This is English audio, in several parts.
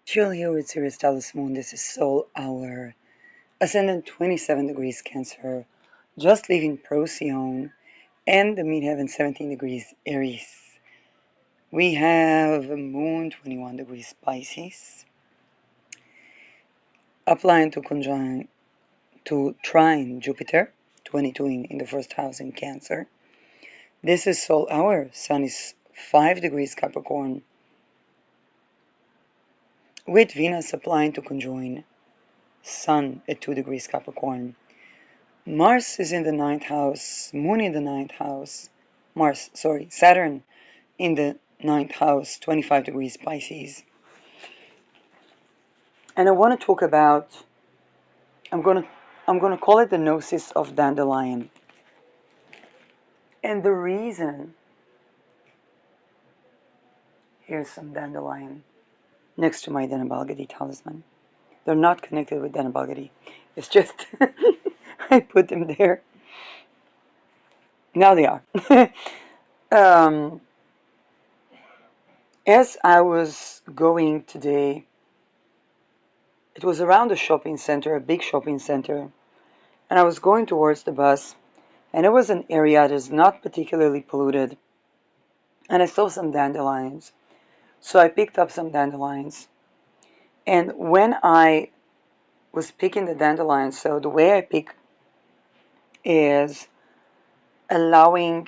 Chill here with Sirius Dallas Moon. This is Soul Hour. Ascendant 27 degrees Cancer. Just leaving Procyon. And the midheaven 17 degrees Aries. We have Moon 21 degrees Pisces. Upline to trine Jupiter 22 in the first house in Cancer. This is Soul Hour. Sun is 5 degrees Capricorn, with Venus applying to conjoin Sun at 2 degrees Capricorn. Mars is in the ninth house, Moon in the ninth house, Saturn in the ninth house, 25 degrees Pisces. And I want to talk about, I'm going to call it the gnosis of dandelion. And the reason, here's some dandelion next to my Danabalgadi talisman. They're not connected with Danabalgadi. It's just, I put them there. Now they are. As I was going today, it was around a shopping center, a big shopping center, and I was going towards the bus, and it was an area that's not particularly polluted, and I saw some dandelions. So I picked up some dandelions, and when I was picking the dandelions, so the way I pick is allowing,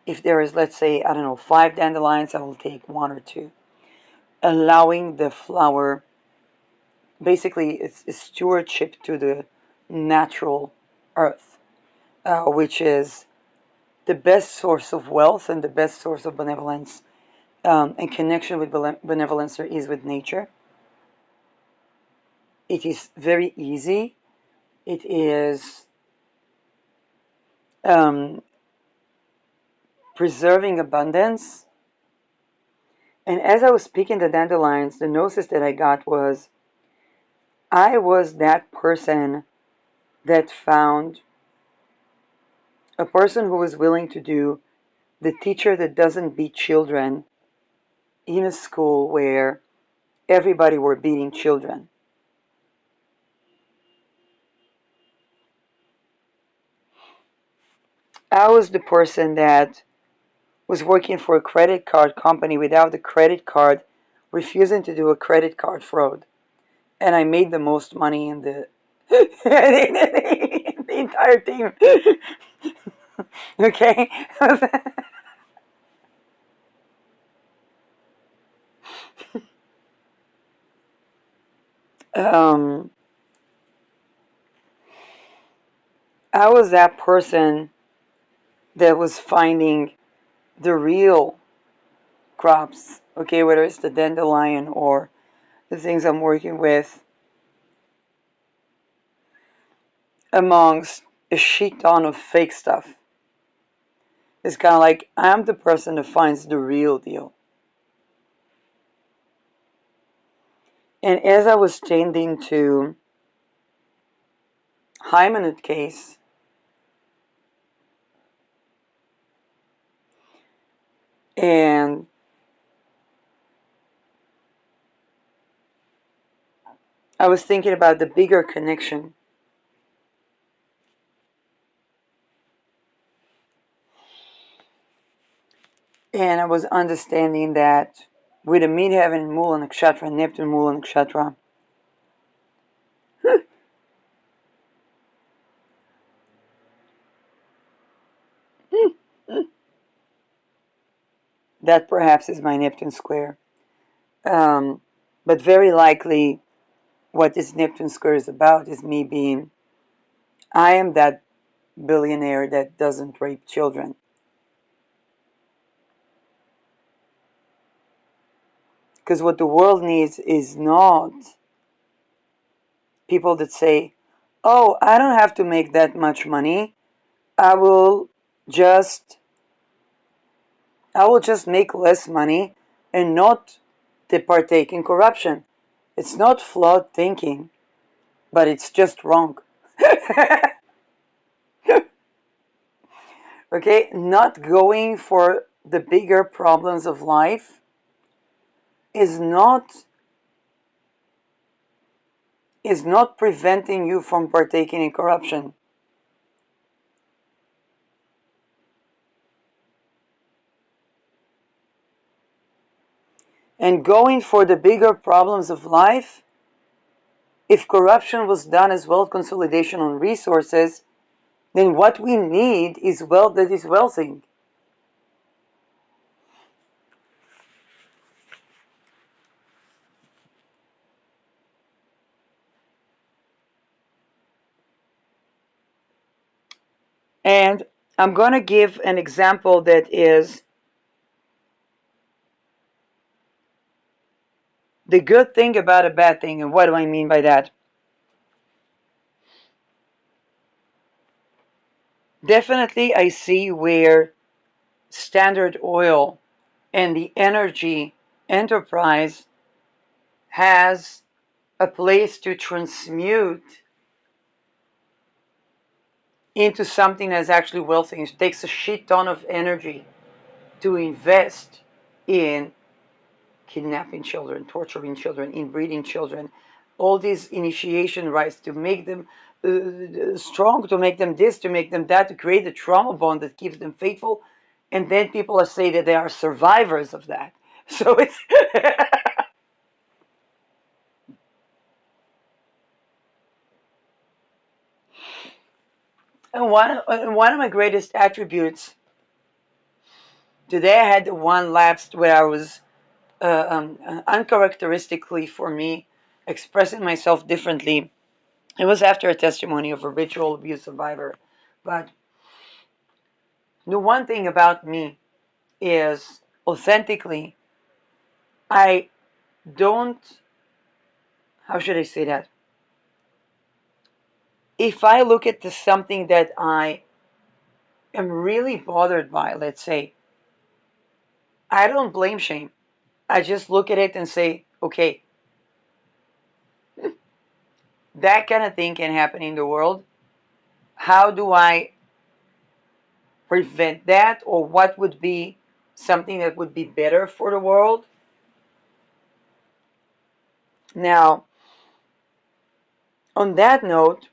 if there is, let's say, I don't know, 5 dandelions, I will take 1 or 2, allowing the flower. Basically, it's a stewardship to the natural earth, which is the best source of wealth and the best source of benevolence, and connection with benevolence there is with nature. It is very easy. It is preserving abundance. And as I was picking the dandelions, the gnosis that I got was, I was that person that found a person who was willing to do the teacher that doesn't beat children in a school where everybody were beating children. I was the person that was working for a credit card company without the credit card, refusing to do a credit card fraud. And I made the most money in the, the entire team. Okay? um, I was that person that was finding the real crops, okay, whether it's the dandelion or the things I'm working with, amongst a shit ton of fake stuff. It's kind of like I'm the person that finds the real deal. And as I was tending to Hymenid case, and I was thinking about the bigger connection. And I was understanding that with a midheaven in Mula Nakshatra, Neptune Mula Nakshatra, that perhaps is my Neptune square. But very likely what this Neptune square is about is me being, I am that billionaire that doesn't rape children. Because what the world needs is not people that say, oh, I don't have to make that much money. I will just make less money and not to partake in corruption. It's not flawed thinking, but it's just wrong. Okay, not going for the bigger problems of life is not is not preventing you from partaking in corruption. And going for the bigger problems of life, if corruption was done as wealth consolidation on resources, then what we need is wealth that is wealthing. And I'm going to give an example that is the good thing about a bad thing. And what do I mean by that? Definitely, I see where Standard Oil and the energy enterprise has a place to transmute into something that's actually wealthy. It takes a shit ton of energy to invest in kidnapping children, torturing children, inbreeding children, all these initiation rites to make them strong, to make them this, to make them that, to create a trauma bond that keeps them faithful. And then people are saying that they are survivors of that. So it's and one of my greatest attributes today. I had one lapsed where I was uncharacteristically for me expressing myself differently. It was after a testimony of a ritual abuse survivor. But the one thing about me is authentically, I don't, how should I say that? If I look at something that I am really bothered by, let's say, I don't blame shame. I just look at it and say, okay, that kind of thing can happen in the world. How do I prevent that? Or what would be something that would be better for the world? Now, on that note,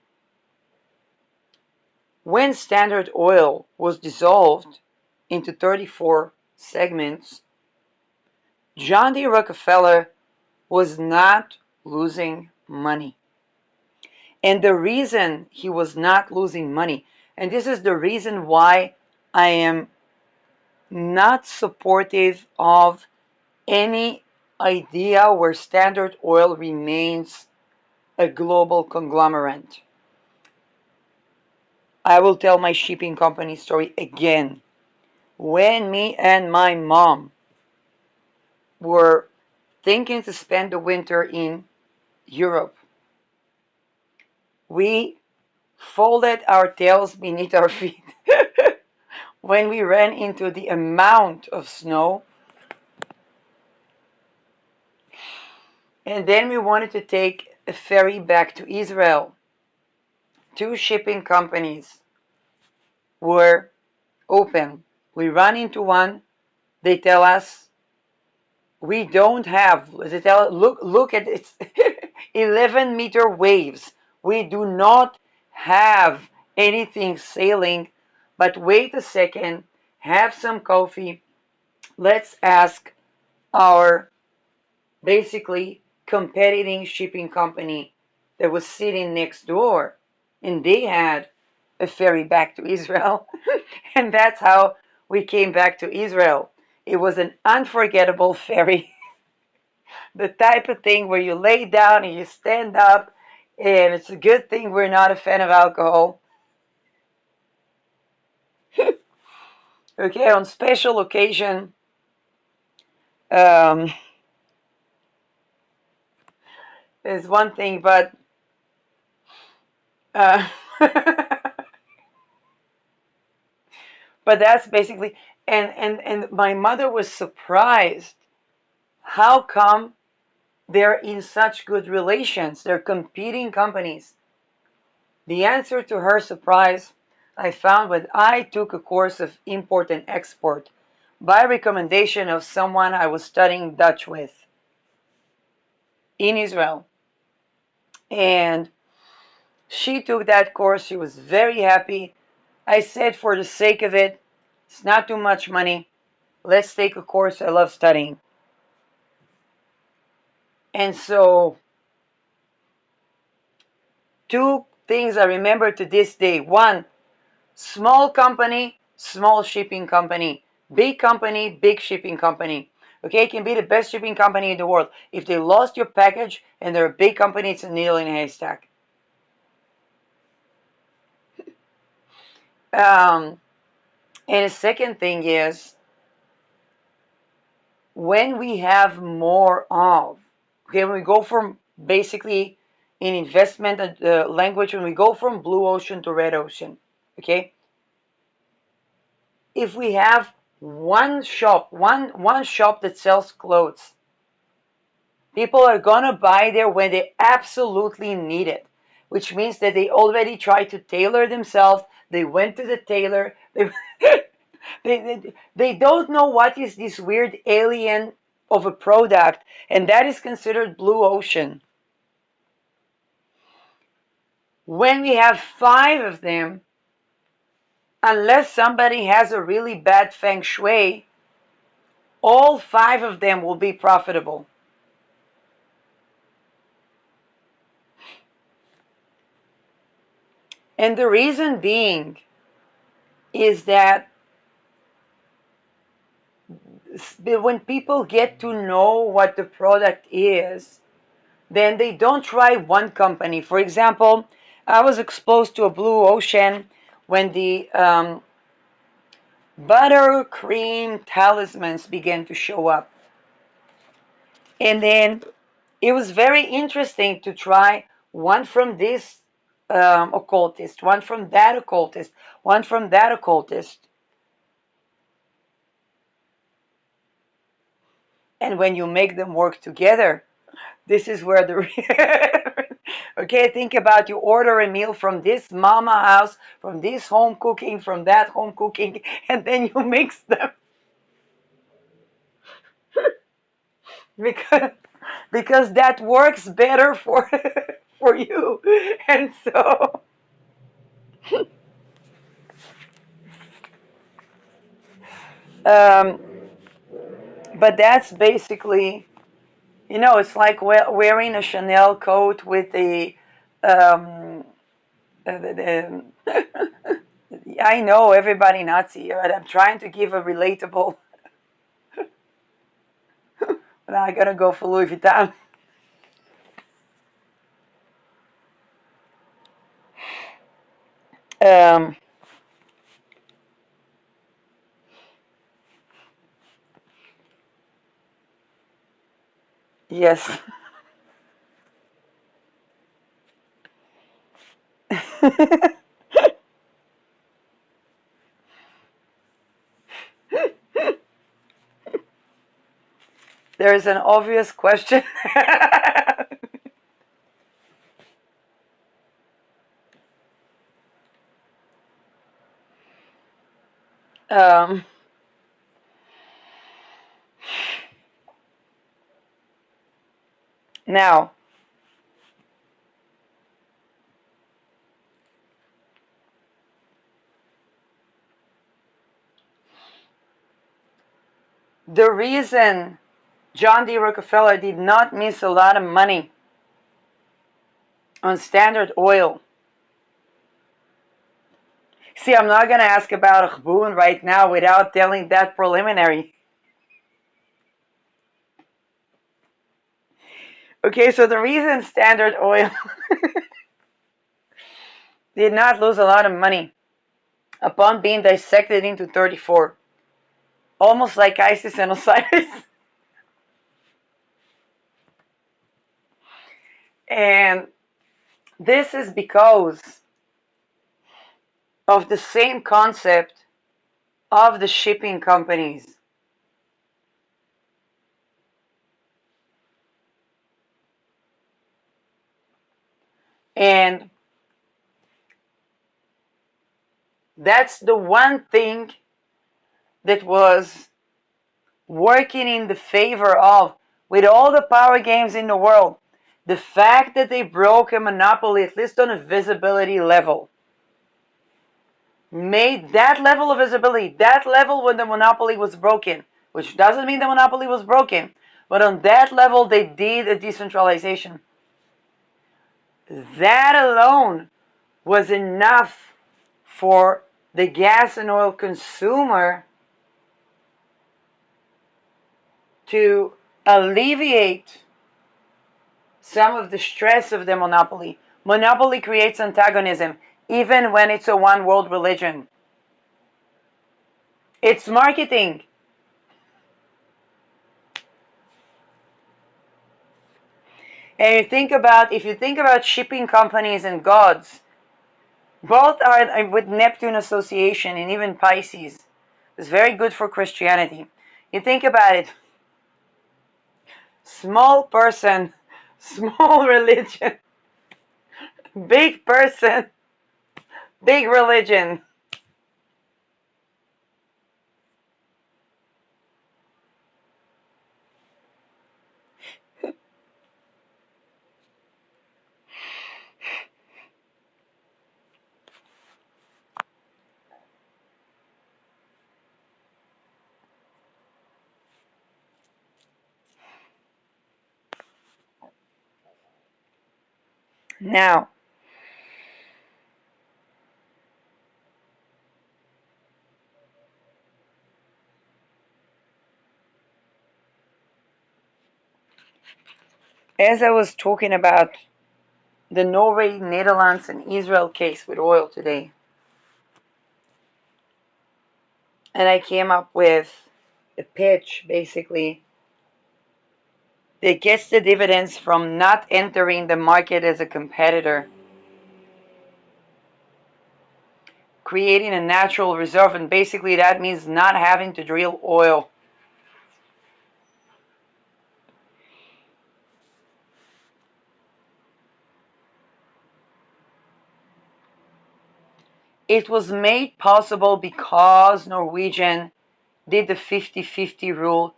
when Standard Oil was dissolved into 34 segments, John D. Rockefeller was not losing money. And the reason he was not losing money, and this is the reason why I am not supportive of any idea where Standard Oil remains a global conglomerate. I will tell my shipping company story again. When me and my mom were thinking to spend the winter in Europe, we folded our tails beneath our feet when we ran into the amount of snow. And then we wanted to take a ferry back to Israel. Two shipping companies were open. We run into one. They tell us we don't have. They tell look at it. 11-meter waves. We do not have anything sailing. But wait a second. Have some coffee. Let's ask our basically competing shipping company that was sitting next door, and they had a ferry back to Israel. And that's how we came back to Israel. It was an unforgettable ferry. The type of thing where you lay down and you stand up, and it's a good thing we're not a fan of alcohol. Okay, on special occasion, um, there's one thing, but uh, but that's basically, and my mother was surprised. How come they're in such good relations? They're competing companies. The answer to her surprise I found when I took a course of import and export by recommendation of someone I was studying Dutch with. in Israel. And she took that course. She was very happy. I said, for the sake of it, it's not too much money. Let's take a course. I love studying. And so, two things I remember to this day. One, small company, small shipping company. Big company, big shipping company. Okay, it can be the best shipping company in the world. If they lost your package and they're a big company, it's a needle in a haystack. And the second thing is, when we have more of, okay, when we go from basically in investment language, when we go from blue ocean to red ocean, okay, if we have one shop that sells clothes, people are gonna buy there when they absolutely need it, which means that they already tried to tailor themselves. They went to the tailor. They don't know what is this weird alien of a product, and that is considered blue ocean. When we have five of them, unless somebody has a really bad feng shui, all five of them will be profitable. And the reason being is that when people get to know what the product is, then they don't try one company. For example, I was exposed to a blue ocean when the buttercream talismans began to show up. And then it was very interesting to try one from this occultist, one from that occultist, one from that occultist. And when you make them work together, this is where the okay, think about, you order a meal from this mama house, from this home cooking, from that home cooking, and then you mix them because that works better for for you. And so um, but that's basically, it's like wearing a Chanel coat with the I know everybody Nazi, but I'm trying to give a relatable. Now I gotta go for Louis Vuitton. Um, yes. There is an obvious question. um, Now, the reason John D. Rockefeller did not miss a lot of money on Standard Oil. See, I'm not going to ask about Achboon right now without telling that preliminary. Okay, so the reason Standard Oil did not lose a lot of money upon being dissected into 34, almost like Isis and Osiris. And this is because of the same concept of the shipping companies. And that's the one thing that was working in the favor of, with all the power games in the world, The fact that they broke a monopoly, at least on a visibility level, made that level of visibility, that level when the monopoly was broken, which doesn't mean the monopoly was broken, but on that level they did a decentralization. That alone was enough for the gas and oil consumer to alleviate some of the stress of the monopoly. Monopoly creates antagonism, even when it's a one world religion. It's marketing. And if you think about shipping companies and gods, both are with Neptune association and even Pisces. It's very good for Christianity. You think about it. Small person, small religion, big person, big religion. Now, as I was talking about the Norway, Netherlands, and Israel case with oil today, and I came up with a pitch basically that gets the dividends from not entering the market as a competitor, creating a natural reserve, and basically that means not having to drill oil. It was made possible because Norwegian did the 50-50 rule.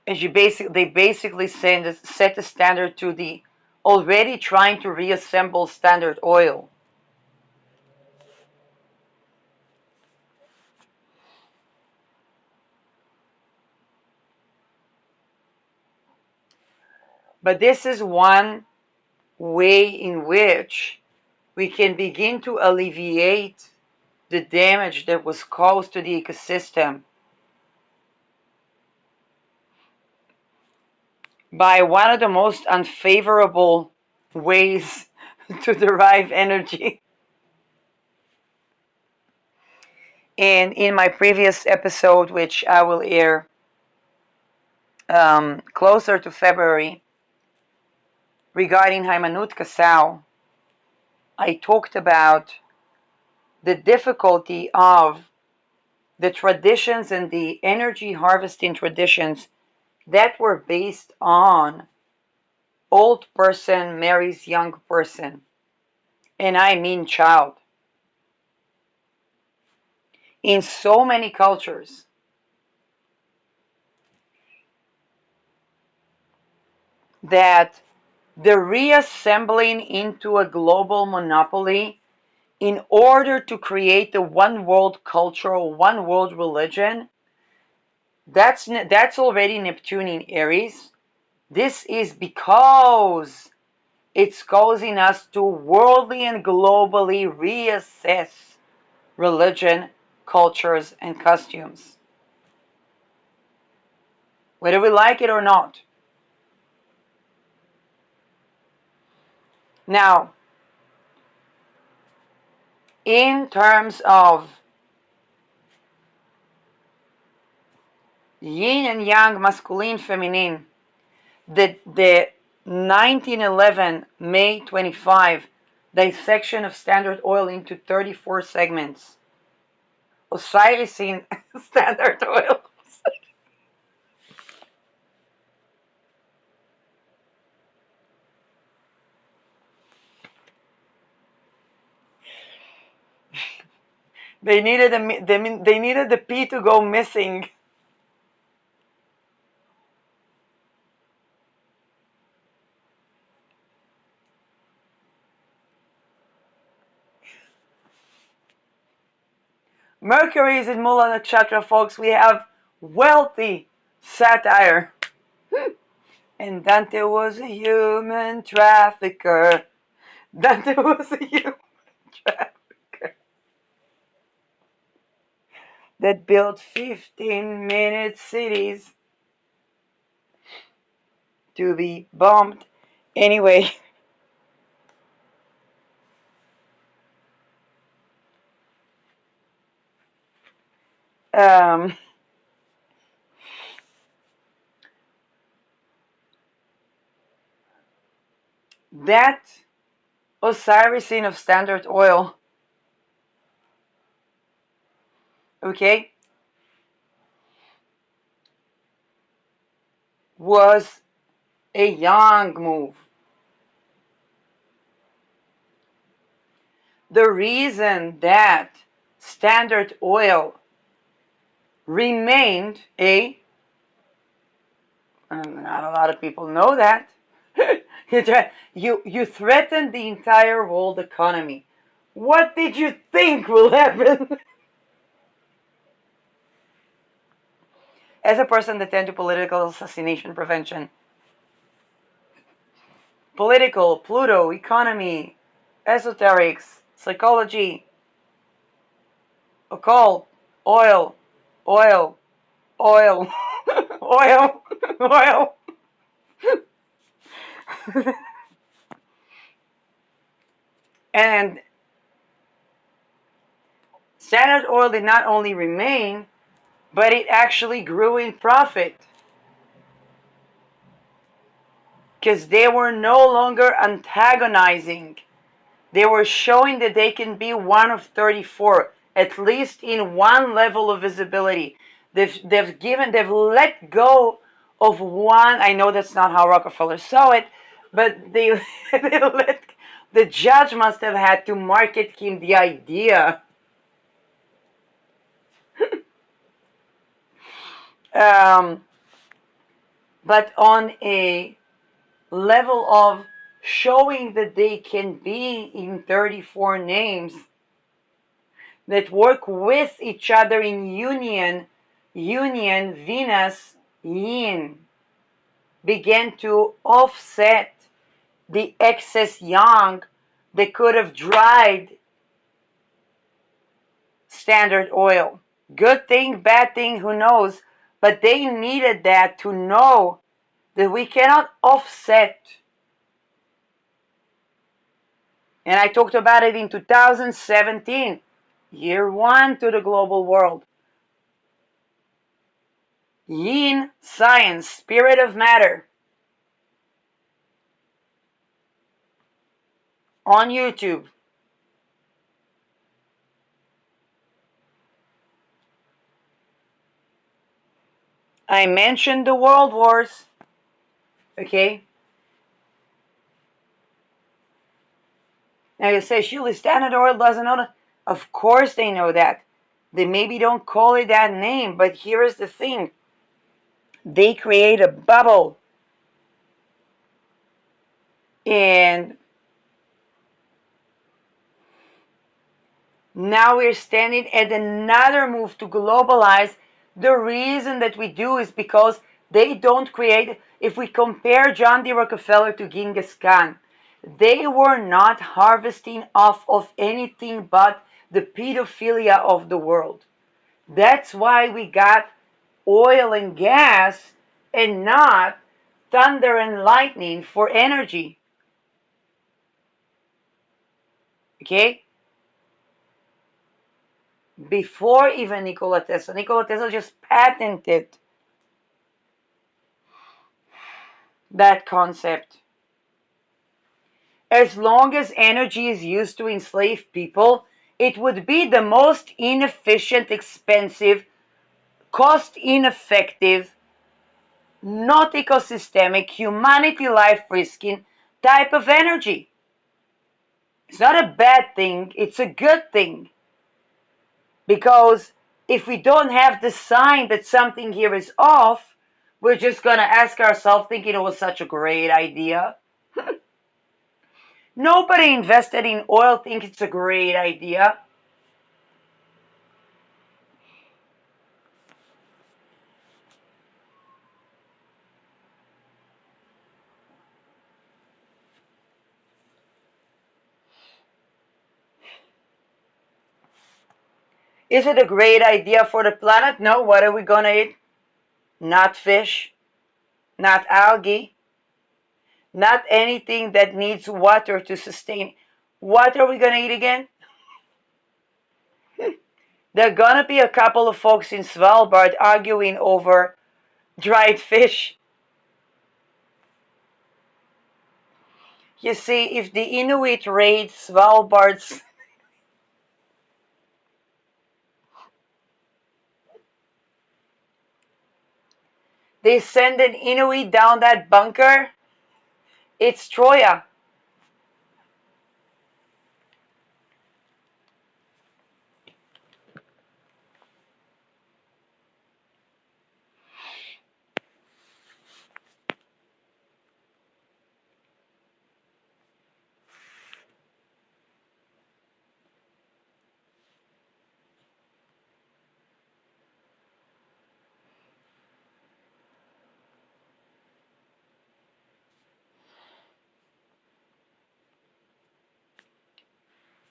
As they basically set the standard to the already trying to reassemble Standard Oil. But this is one way in which we can begin to alleviate the damage that was caused to the ecosystem by one of the most unfavorable ways to derive energy. And in my previous episode, which I will air closer to February, regarding Haymanut Kasau, I talked about the difficulty of the traditions and the energy harvesting traditions that were based on old person marries young person, and I mean child. In so many cultures, that the reassembling into a global monopoly in order to create a one world culture or one world religion, that's already Neptune in Aries. This is because it's causing us to worldly and globally reassess religion, cultures, and costumes, whether we like it or not. Now, in terms of yin and yang, masculine, feminine, the 1911 May 25 dissection of Standard Oil into 34 segments. Osiris in Standard Oil. They needed they needed the P to go missing. Mercury is in Mula Nakshatra, folks. We have wealthy satire. And Dante was a human trafficker. Dante was a human trafficker that built 15-minute cities to be bombed. Anyway, um, that Osirisine of Standard Oil, okay, was a young move. The reason that Standard Oil remained not a lot of people know that. You threatened the entire world economy. What did you think will happen? As a person that tends to political assassination prevention, political, Pluto, economy, esoterics, psychology, occult, oil, oil, oil, oil, oil. And Standard Oil did not only remain, but it actually grew in profit because they were no longer antagonizing. They were showing that they can be one of 34, at least in one level of visibility. They've let go of one. I know that's not how Rockefeller saw it, but they let, the judge must have had to market him the idea. um, but on a level of showing that they can be in 34 names that work with each other in union, Venus, yin, began to offset the excess yang that could have dried Standard Oil. Good thing, bad thing, who knows? But they needed that to know that we cannot offset. And I talked about it in 2017, year one to the global world. Yin Science, Spirit of Matter, on YouTube. I mentioned the world wars, okay? Now you say, surely Standard Oil doesn't know that. Of course they know that. They maybe don't call it that name, but here is the thing. They create a bubble. And now we're standing at another move to globalize. The reason that we do is because they don't create. If we compare John D. Rockefeller to Genghis Khan, they were not harvesting off of anything but the pedophilia of the world. That's why we got oil and gas and not thunder and lightning for energy. Okay? Before even Nikola Tesla. Nikola Tesla just patented that concept. As long as energy is used to enslave people, it would be the most inefficient, expensive, cost ineffective, not ecosystemic, humanity life risking type of energy. It's not a bad thing, it's a good thing. Because if we don't have the sign that something here is off, we're just going to ask ourselves, thinking it was such a great idea. Nobody invested in oil thinks it's a great idea. Is it a great idea for the planet? No. What are we gonna eat? Not fish, not algae, not anything that needs water to sustain. What are we gonna eat again? There are gonna be a couple of folks in Svalbard arguing over dried fish. You see, if the Inuit raid Svalbard's, they send an Inuit down that bunker, it's Troya.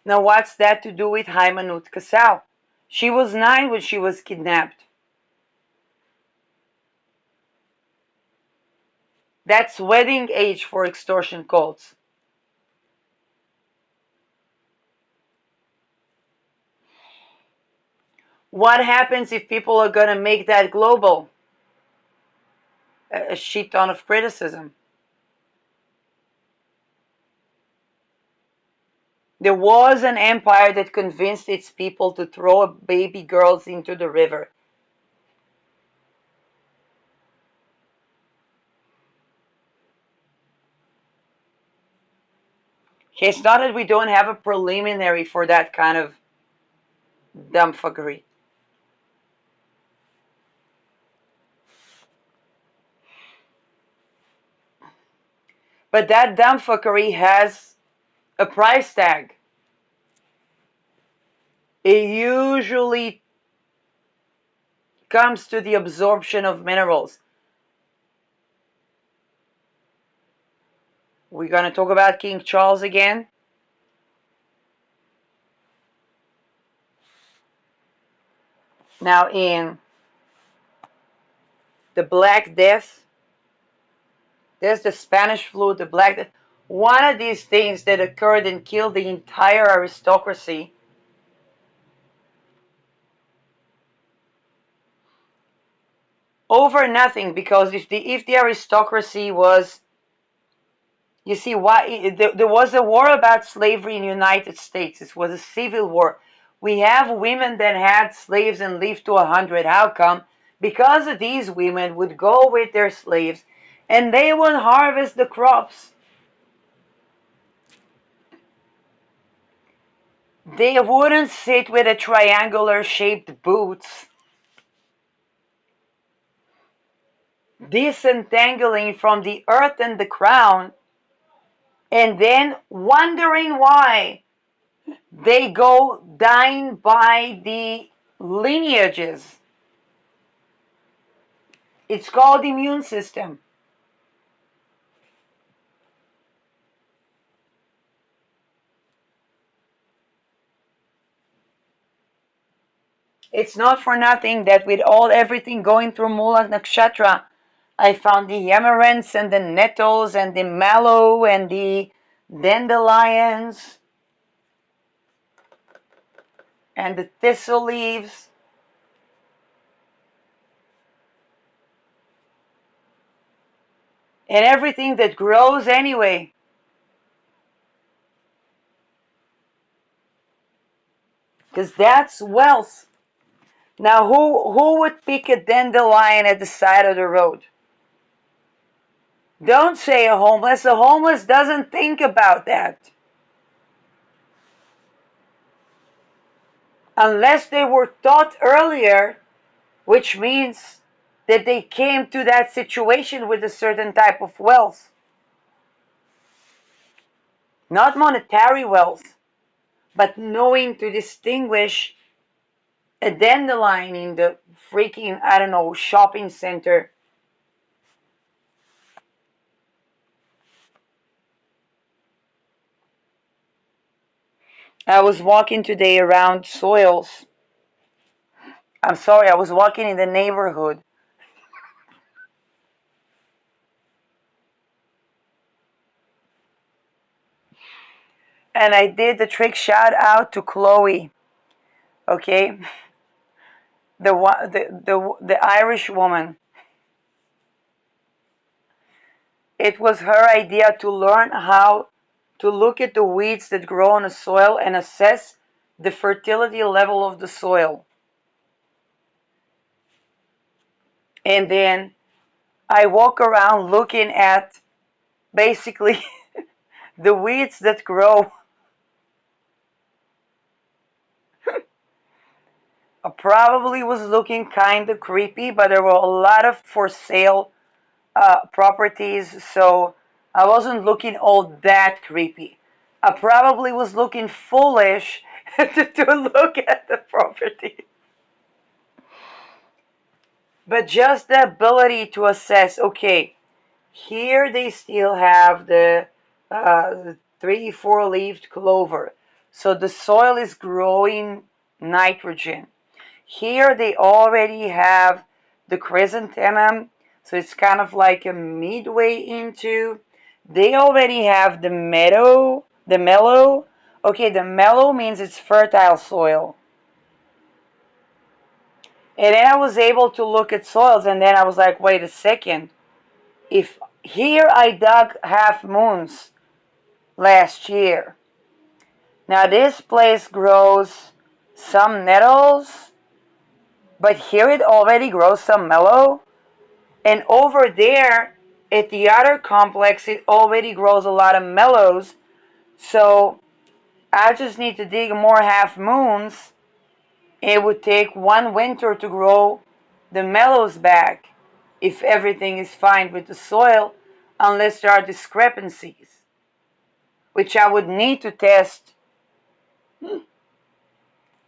Now, what's that to do with Haymanut Kassal? She was 9 when she was kidnapped. That's wedding age for extortion cults. What happens if people are going to make that global? A shit ton of criticism. There was an empire that convinced its people to throw baby girls into the river. It's not that we don't have a preliminary for that kind of dumbfuckery. But that dumbfuckery has a price tag. It usually comes to the absorption of minerals. We're going to talk about King Charles again. Now, in the Black Death, there's the Spanish flu, the Black Death. One of these things that occurred and killed the entire aristocracy over nothing, because if the aristocracy was, you see, why there was a war about slavery in the United States. It was a civil war. We have women that had slaves and lived to 100. How come? Because of these women would go with their slaves and they would harvest the crops. They wouldn't sit with a triangular shaped boots, disentangling from the earth and the crown, and then wondering why they go dying by the lineages. It's called immune system. It's not for nothing that with everything going through Mula Nakshatra, I found the amaranths and the nettles and the mallow and the dandelions and the thistle leaves. And everything that grows anyway. Because that's wealth. Now, who would pick a dandelion at the side of the road? Don't say a homeless. A homeless doesn't think about that. Unless they were taught earlier, which means that they came to that situation with a certain type of wealth. Not monetary wealth, but knowing to distinguish a dandelion in the freaking, I don't know, shopping center. I was walking today around soils I'm sorry, I was walking in the neighborhood and I did the trick. Shout out to Chloe, okay, the Irish woman. It was her idea to learn how to look at the weeds that grow on the soil and assess the fertility level of the soil. And then I walk around looking at basically the weeds that grow. I probably was looking kind of creepy, but there were a lot of for sale properties, so I wasn't looking all that creepy. I probably was looking foolish to look at the property. But just the ability to assess, okay, here they still have the 3, 4 leaved clover. So the soil is growing nitrogen. Here they already have the chrysanthemum, so it's kind of like a midway into. They already have the meadow, the mellow. Okay, the mellow means it's fertile soil. And then I was able to look at soils, and then I was like, wait a second. If here I dug half moons last year. Now this place grows some nettles, but here it already grows some mellow. And over there at the other complex, it already grows a lot of mellows. So I just need to dig more half moons. It would take one winter to grow the mellows back if everything is fine with the soil, unless there are discrepancies, which I would need to test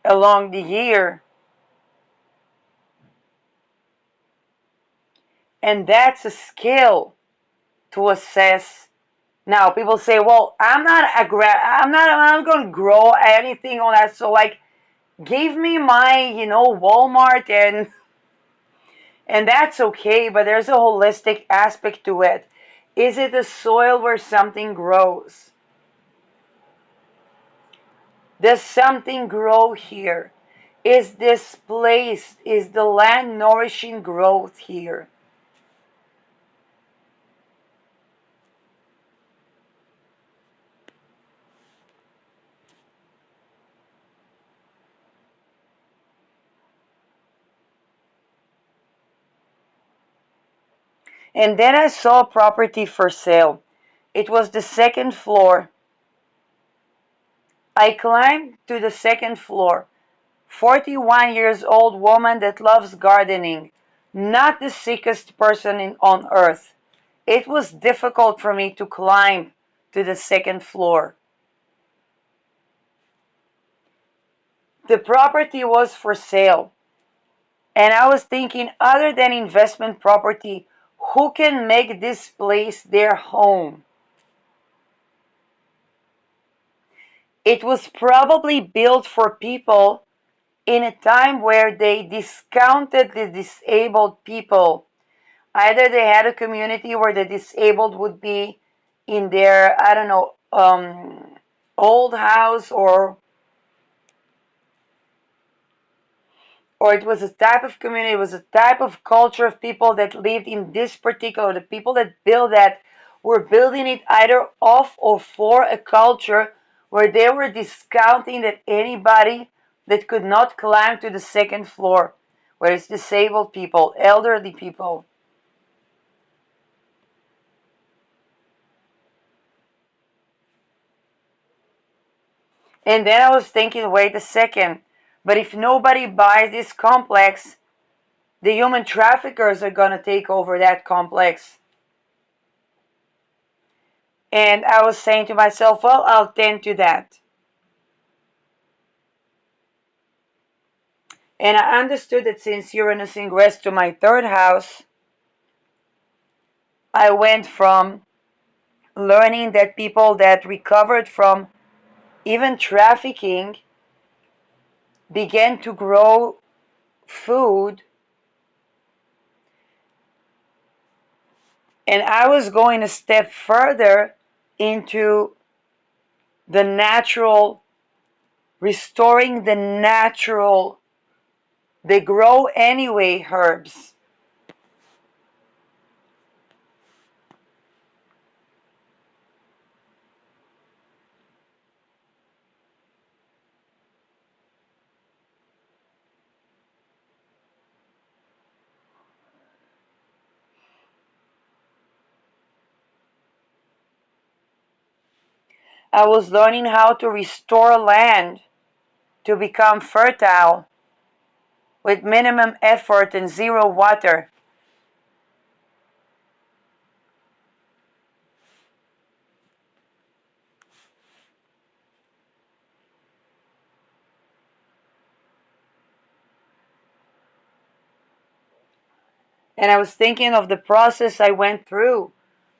along the year. And that's a skill to assess. Now people say, "Well, I'm not going to grow anything on that." So like, give me my, Walmart and that's okay. But there's a holistic aspect to it. Is it a soil where something grows? Does something grow here? Is this place, is the land nourishing growth here? And then I saw property for sale. It was the second floor. I climbed to the second floor. 41 years old woman that loves gardening. Not the sickest person on earth. It was difficult for me to climb to the second floor. The property was for sale. And I was thinking, other than investment property, who can make this place their home? It was probably built for people in a time where they discounted the disabled people. Either they had a community where the disabled would be in their, I don't know, old house, or it was a type of community, it was a type of culture of people that lived in this particular, the people that built that were building it either off or for a culture where they were discounting that anybody that could not climb to the second floor, where it's disabled people, elderly people. And then I was thinking, wait a second, but if nobody buys this complex, the human traffickers are going to take over that complex. And I was saying to myself, well, I'll tend to that. And I understood that since Uranus ingressed to my third house, I went from learning that people that recovered from even trafficking began to grow food, and I was going a step further into the natural, restoring the natural, they grow anyway herbs. I was learning how to restore land to become fertile with minimum effort and zero water. And I was thinking of the process I went through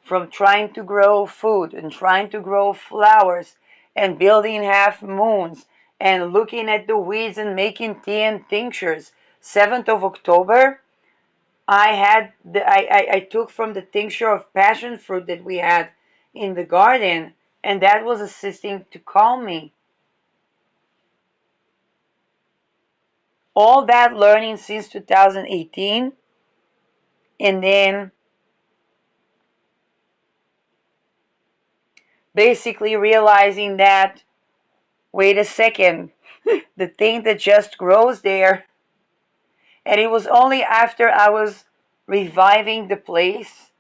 from trying to grow food and trying to grow flowers and building half moons and looking at the weeds and making tea and tinctures. 7th of October, I took from the tincture of passion fruit that we had in the garden, and that was assisting to calm me. All that learning since 2018, and then basically realizing that, wait a second, the thing that just grows there. And it was only after I was reviving the place,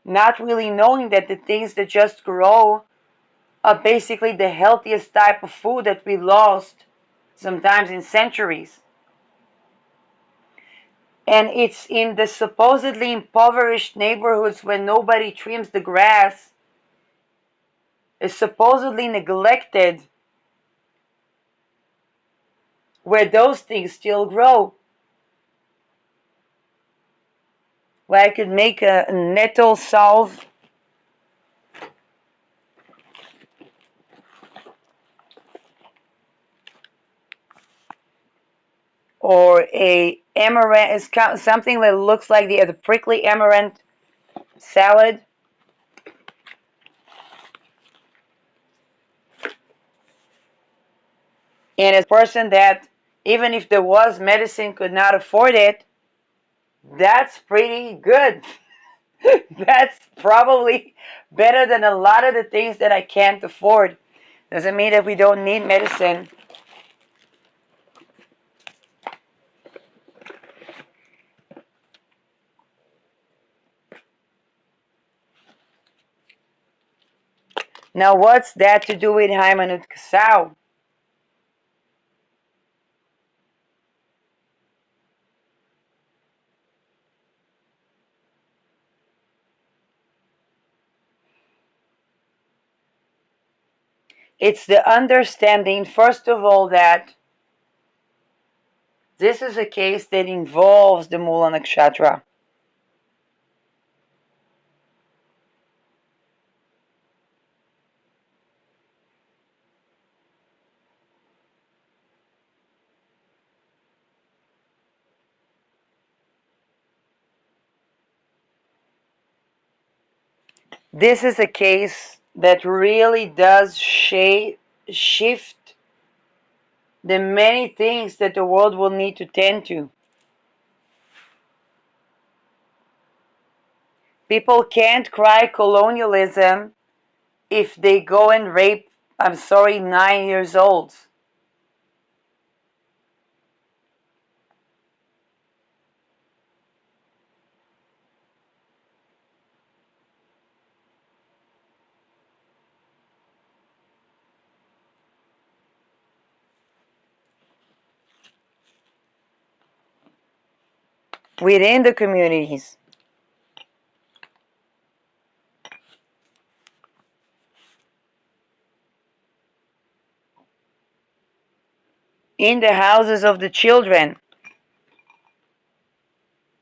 not really knowing that the things that just grow are basically the healthiest type of food that we lost sometimes in centuries. And it's in the supposedly impoverished neighborhoods where nobody trims the grass, is supposedly neglected, where those things still grow. Where I could make a nettle salve or a amaranth, something that looks like the prickly amaranth salad. And as a person that, even if there was medicine, could not afford it, that's pretty good. That's probably better than a lot of the things that I can't afford. Doesn't mean that we don't need medicine. Now, what's that to do with Haymanut Kasau? It's the understanding, first of all, that this is a case that involves the Mula Nakshatra. This is a case that really does shift the many things that the world will need to tend to. People can't cry colonialism if they go and rape, I'm sorry, 9 years olds. Within the communities, in the houses of the children.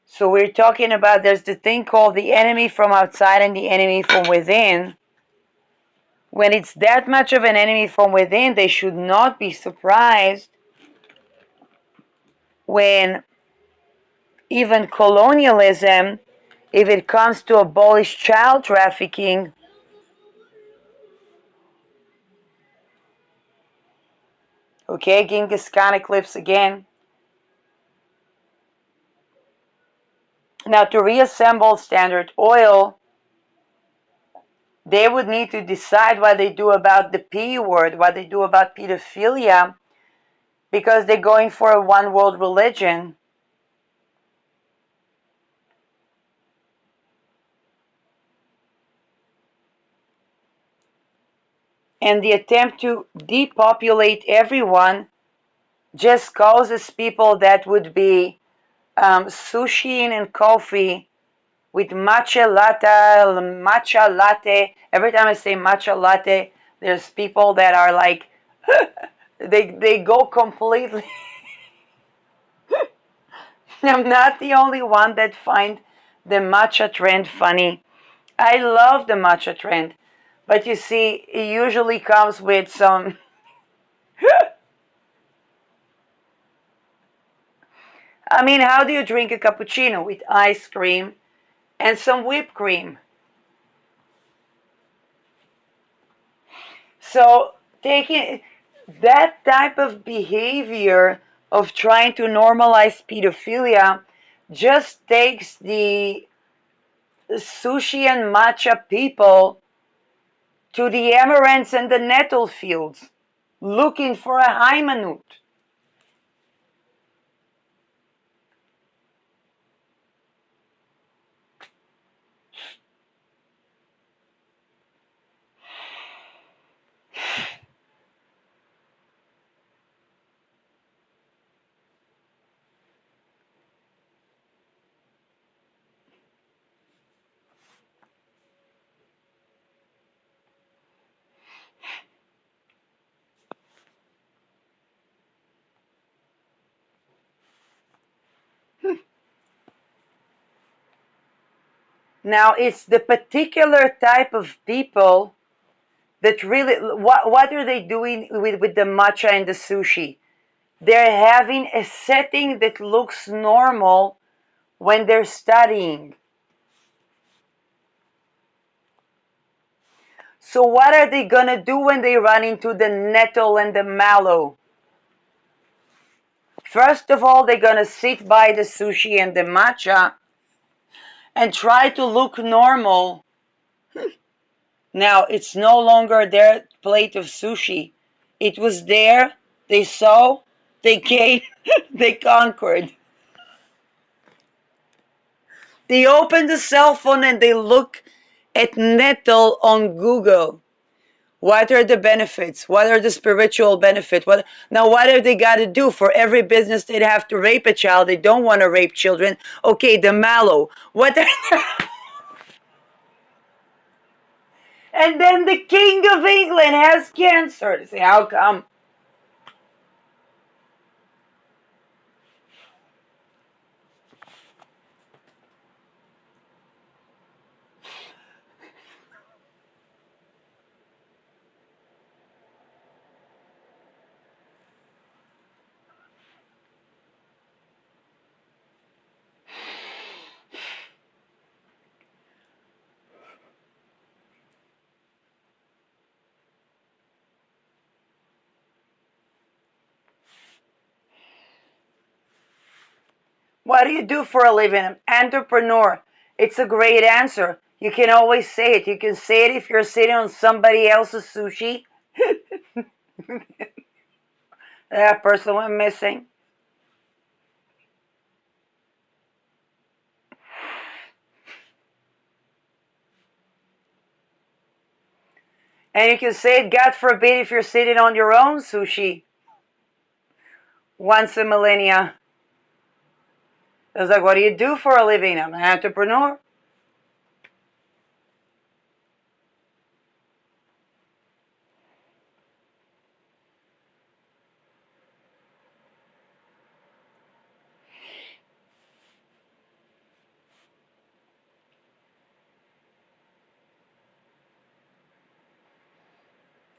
So we're talking about there's the thing called the enemy from outside and the enemy from within. When it's that much of an enemy from within, they should not be surprised when even colonialism, if it comes to abolish child trafficking, okay, Genghis Khan eclipse again. Now, to reassemble Standard Oil, they would need to decide what they do about the P word, what they do about pedophilia, because they're going for a one world religion. And the attempt to depopulate everyone just causes people that would be sushi and coffee with matcha latte. Every time I say matcha latte, there's people that are like, they go completely. I'm not the only one that find the matcha trend funny. I love the matcha trend, but you see, it usually comes with some. I mean, how do you drink a cappuccino with ice cream and some whipped cream? So taking that type of behavior of trying to normalize pedophilia just takes the sushi and matcha people to the amaranths and the nettle fields looking for a Heimanut. Now, it's the particular type of people that really, what are they doing with the matcha and the sushi? They're having a setting that looks normal when they're studying. So what are they gonna do when they run into the nettle and the mallow? First of all, they're gonna sit by the sushi and the matcha and try to look normal. Now, it's no longer their plate of sushi. It was there, they saw, they came, they conquered. They open the cell phone and they look at nettle on Google. What are the benefits? What are the spiritual benefits? Now, what have they got to do? For every business they'd have to rape a child. They don't want to rape children. Okay, the mallow. What? And then the King of England has cancer. They say, how come? What do you do for a living? I'm an entrepreneur. It's a great answer. You can always say it. You can say it if you're sitting on somebody else's sushi. That person went missing. And you can say it, God forbid, if you're sitting on your own sushi once a millennia. It's like, what do you do for a living? I'm an entrepreneur.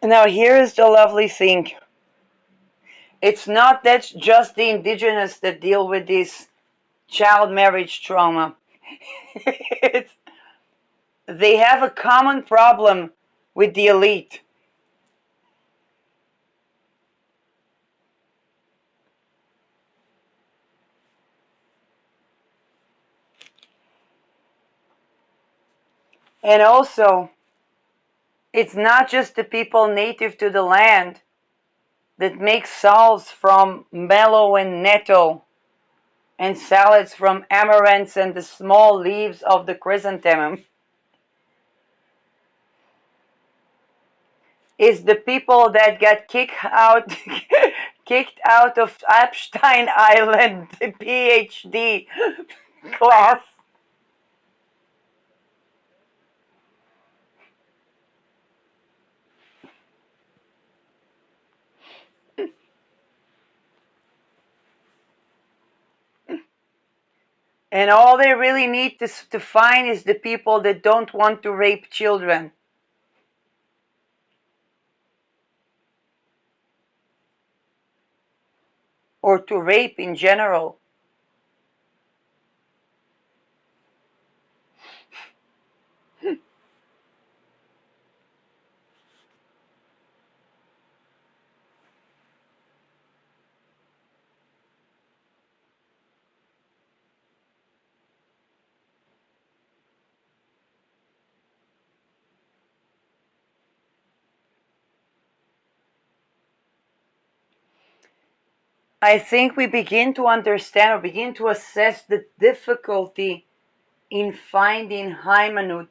Now, here is the lovely thing. It's not that just the indigenous that deal with this child marriage trauma. It's, they have a common problem with the elite. And also, it's not just the people native to the land that make salves from mallow and nettle and salads from amaranths and the small leaves of the chrysanthemum. Is the people that got kicked out kicked out of Epstein Island PhD class. And all they really need to find is the people that don't want to rape children or to rape in general. I think we begin to understand or begin to assess the difficulty in finding Hymanut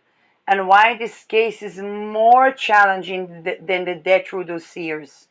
and why this case is more challenging than the Detru dossiers.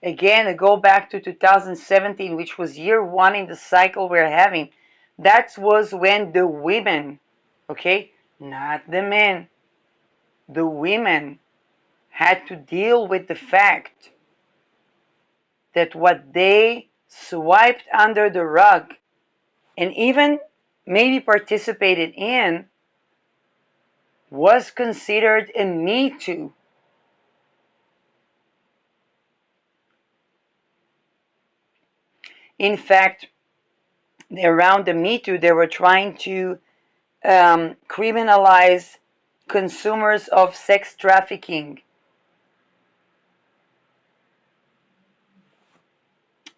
Again, I go back to 2017, which was year one in the cycle we're having. That was when the women, okay, not the men, the women had to deal with the fact that what they swiped under the rug and even maybe participated in was considered a Me Too. In fact, around the Me Too, they were trying to criminalize consumers of sex trafficking.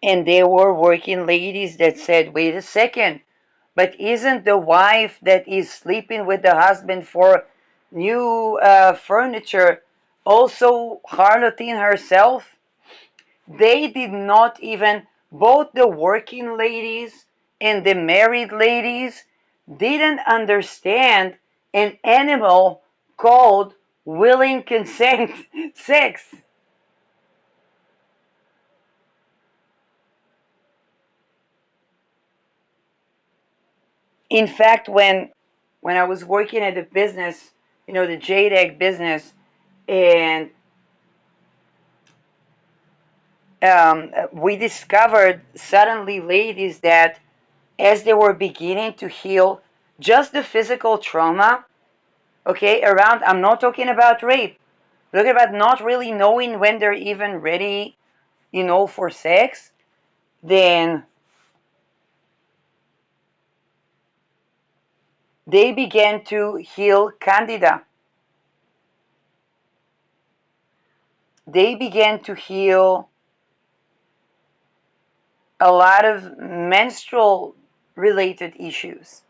And there were working ladies that said, wait a second, but isn't the wife that is sleeping with the husband for new furniture also harlotine herself? They did not even, both the working ladies and the married ladies didn't understand an animal called willing consent sex. In fact, when I was working at the business, the JDEG business, and we discovered suddenly ladies that as they were beginning to heal just the physical trauma, okay, around, I'm not talking about rape, talking about not really knowing when they're even ready, for sex, then they began to heal candida. They began to heal a lot of menstrual related issues.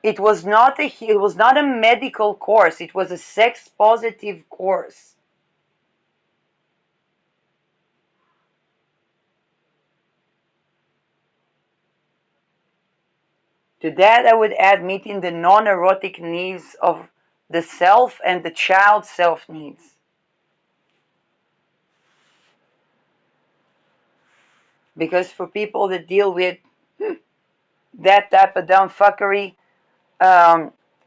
It was not a medical course, it was a sex positive course. To that, I would add meeting the non erotic needs of the self and the child self needs. Because for people that deal with that type of dumb fuckery,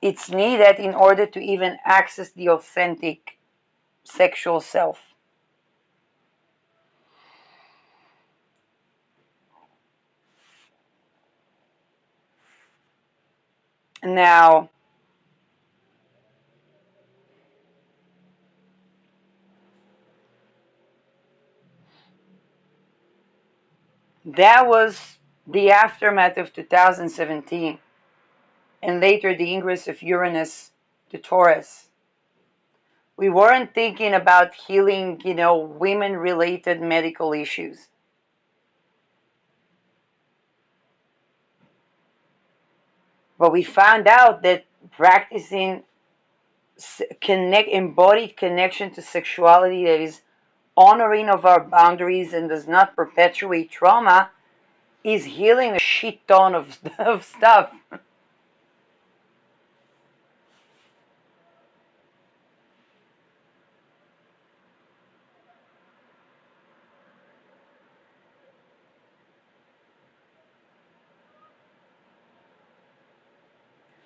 it's needed in order to even access the authentic sexual self. Now, that was the aftermath of 2017, and later the ingress of Uranus to Taurus. We weren't thinking about healing, women related medical issues. But we found out that practicing embodied connection to sexuality that is honoring of our boundaries and does not perpetuate trauma is healing a shit ton of stuff.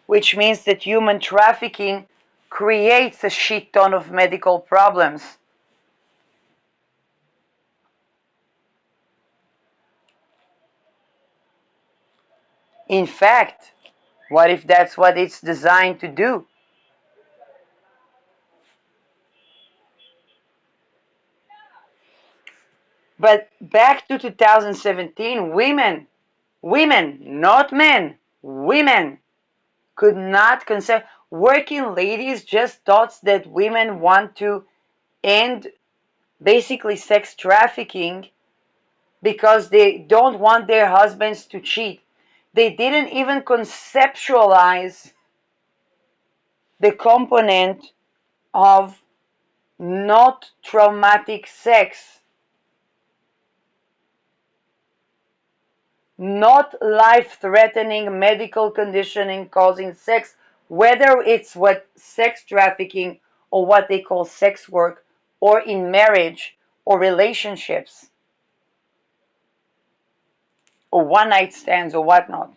Which means that human trafficking creates a shit ton of medical problems. In fact, what if that's what it's designed to do? But back to 2017, women, not men, women could not consent. Working ladies just thought that women want to end basically sex trafficking because they don't want their husbands to cheat. They didn't even conceptualize the component of not traumatic sex, not life-threatening medical conditioning causing sex, whether it's what sex trafficking or what they call sex work, or in marriage or relationships or one night stands or whatnot.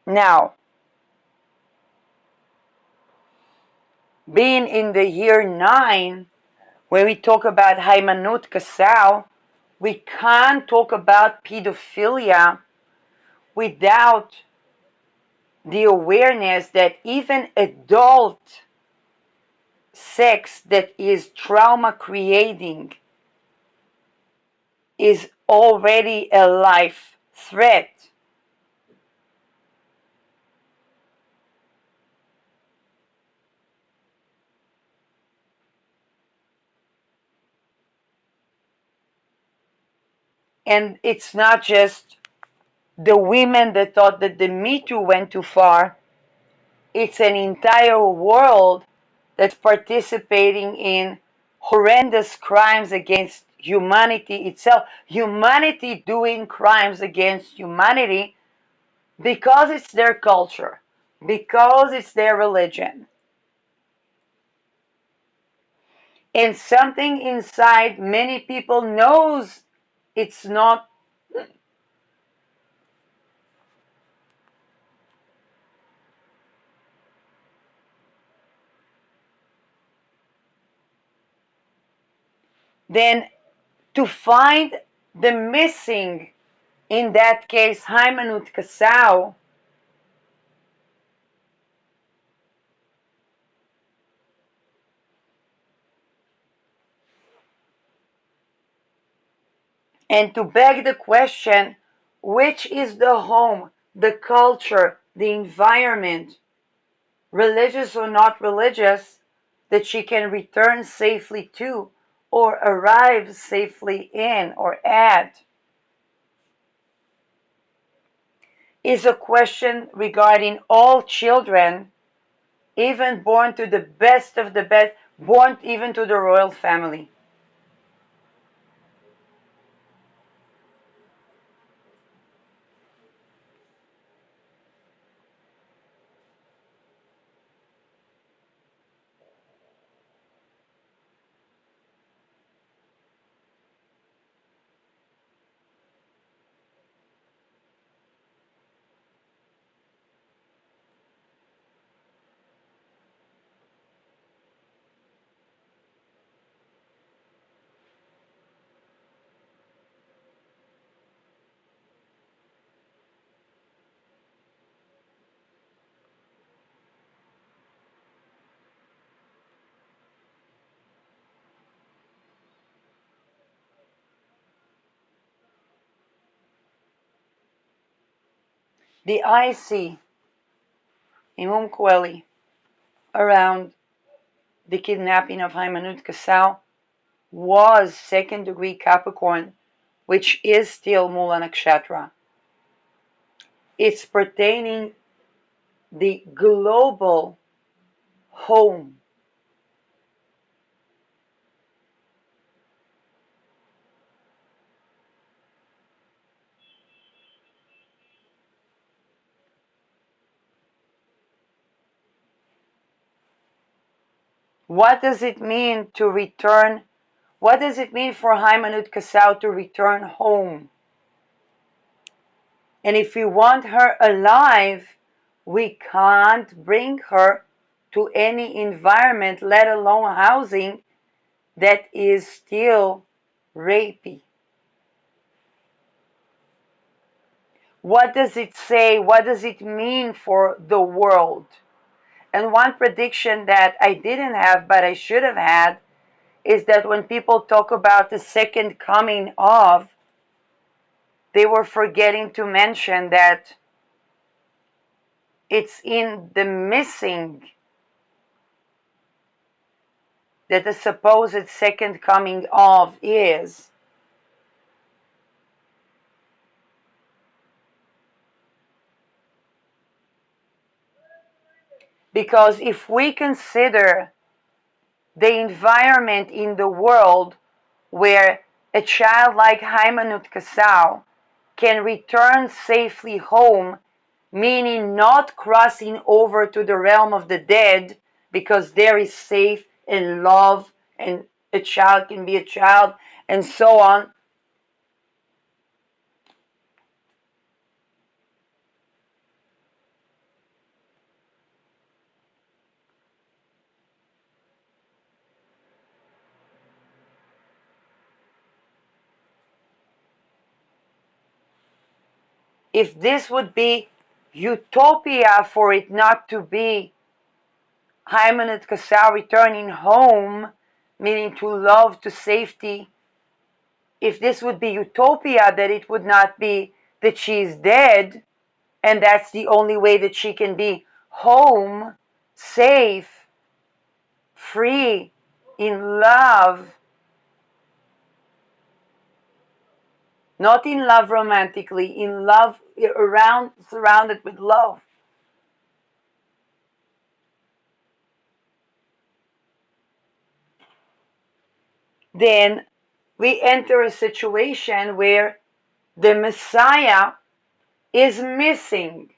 Now, being in the year 9, where we talk about Haymanut Kasau, we can't talk about pedophilia without the awareness that even adult sex that is trauma creating is already a life threat. And it's not just the women that thought that the Me Too went too far, it's an entire world that's participating in horrendous crimes against humanity itself. Humanity doing crimes against humanity because it's their culture, because it's their religion. And something inside many people knows it's not. Then to find the missing, in that case, Haymanut Kasau, and to beg the question, which is the home, the culture, the environment, religious or not religious, that she can return safely to or arrive safely in or at. is a question regarding all children, even born to the best of the best, born even to the royal family. The IC, Imam Kweli, around the kidnapping of Haymanut Kasau was second degree Capricorn, which is still Mula Nakshatra. It's pertaining the global home. What does it mean to return? What does it mean for Haymanut Kasau to return home? And if we want her alive, we can't bring her to any environment, let alone housing, that is still rapey. What does it say? What does it mean for the world? And one prediction that I didn't have, but I should have had, is that when people talk about the second coming of, they were forgetting to mention that it's in the missing that the supposed second coming of is. Because if we consider the environment in the world where a child like Haymanut Kasau can return safely home, meaning not crossing over to the realm of the dead, because there is safe and love, and a child can be a child, and so on. If this would be utopia for it not to be Haymanut Kasau returning home, meaning to love, to safety, if this would be utopia, that it would not be that she's dead, and that's the only way that she can be home, safe, free, in love, not in love romantically, in love, around, surrounded with love. Then we enter a situation where the Messiah is missing.